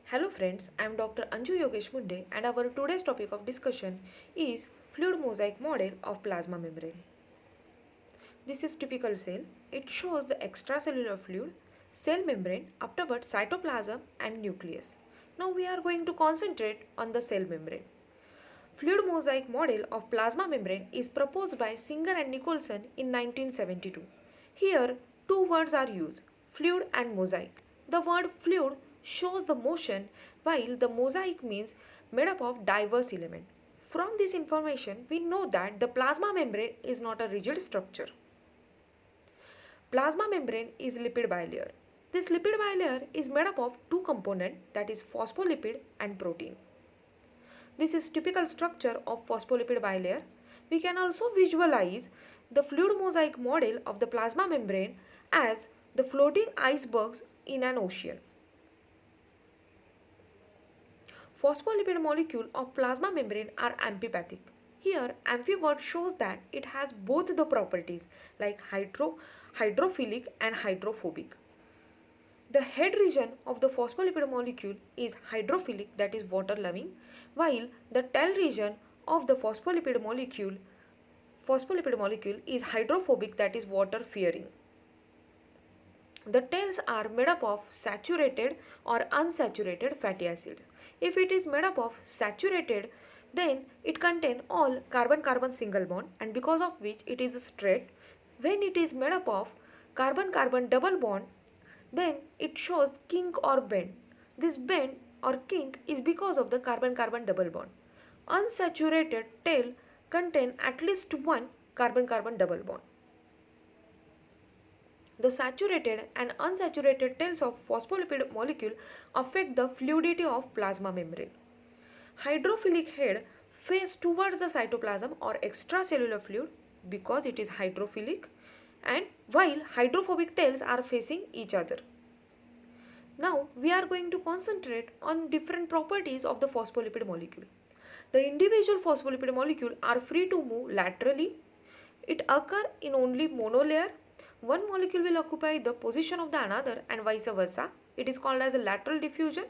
Hello friends, I am Dr. Anju Yogesh Mundhe and our today's topic of discussion is fluid mosaic model of plasma membrane. This is typical cell. It shows the extracellular fluid, cell membrane, afterwards cytoplasm and nucleus. Now we are going to concentrate on the cell membrane. Fluid mosaic model of plasma membrane is proposed by Singer and Nicholson in 1972. Here, two words are used, fluid and mosaic. The word fluid shows the motion while the mosaic means made up of diverse elements. From this information, we know that the plasma membrane is not a rigid structure. Plasma membrane is lipid bilayer. This lipid bilayer is made up of two components, that is phospholipid and protein. This is typical structure of phospholipid bilayer. We can also visualize the fluid mosaic model of the plasma membrane as the floating icebergs in an ocean. Phospholipid molecule of plasma membrane are amphipathic. Here, amphi word shows that it has both the properties like hydrophilic and hydrophobic. The head region of the phospholipid molecule is hydrophilic, that is water loving, while the tail region of the phospholipid molecule is hydrophobic, that is water fearing. The tails are made up of saturated or unsaturated fatty acids. If it is made up of saturated, then it contains all carbon-carbon single bond, and because of which it is straight. When it is made up of carbon-carbon double bond, then it shows kink or bend. This bend or kink is because of the carbon-carbon double bond. Unsaturated tail contain at least one carbon-carbon double bond. The saturated and unsaturated tails of phospholipid molecule affect the fluidity of plasma membrane. Hydrophilic head face towards the cytoplasm or extracellular fluid because it is hydrophilic, and while hydrophobic tails are facing each other. Now we are going to concentrate on different properties of the phospholipid molecule. The individual phospholipid molecule are free to move laterally. It occurs in only monolayer. One molecule will occupy the position of the another and vice versa. It is called as a lateral diffusion.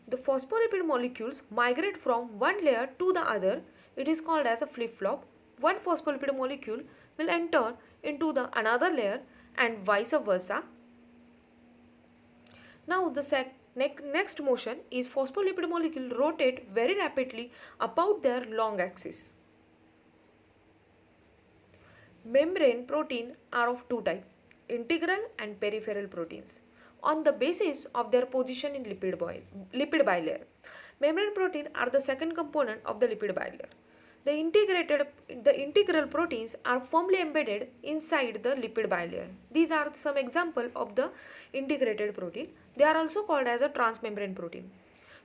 The phospholipid molecules migrate from one layer to the other. It is called as a flip-flop. One phospholipid molecule will enter into the another layer and vice versa. Now the next motion is phospholipid molecule rotate very rapidly about their long axis. Membrane protein are of two types, integral and peripheral proteins, on the basis of their position in lipid bilayer. Membrane protein are the second component of the lipid bilayer. The integral proteins are firmly embedded inside the lipid bilayer. These are some example of the integrated protein. They are also called as a transmembrane protein.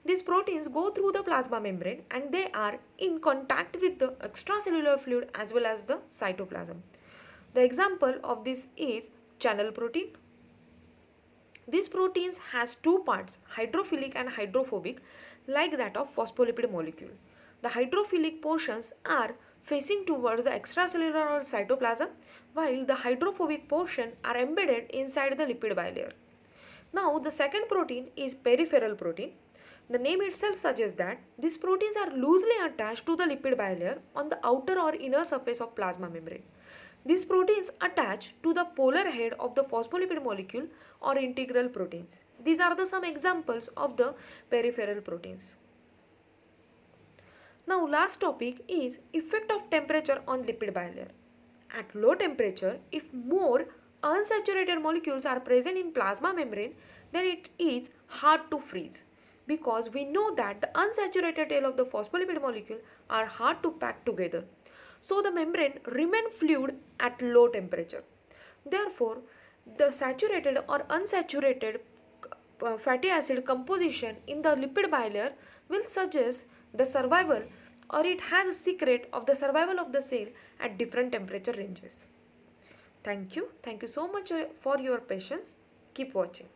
These proteins go through the plasma membrane and they are in contact with the extracellular fluid as well as the cytoplasm. The example of this is channel protein. These proteins has two parts, hydrophilic and hydrophobic, like that of phospholipid molecule. The hydrophilic portions are facing towards the extracellular or cytoplasm, while the hydrophobic portion are embedded inside the lipid bilayer. Now the second protein is peripheral protein. The name itself suggests that these proteins are loosely attached to the lipid bilayer on the outer or inner surface of plasma membrane. These proteins attach to the polar head of the phospholipid molecule or integral proteins. These are some examples of the peripheral proteins. Now last topic is effect of temperature on lipid bilayer. At low temperature, if more unsaturated molecules are present in plasma membrane, then it is hard to freeze, because we know that the unsaturated tail of the phospholipid molecule are hard to pack together. So the membrane remain fluid at low temperature. Therefore, the saturated or unsaturated fatty acid composition in the lipid bilayer will suggest the survival, or it has a secret of the survival of the cell at different temperature ranges. Thank you. Thank you so much for your patience. Keep watching.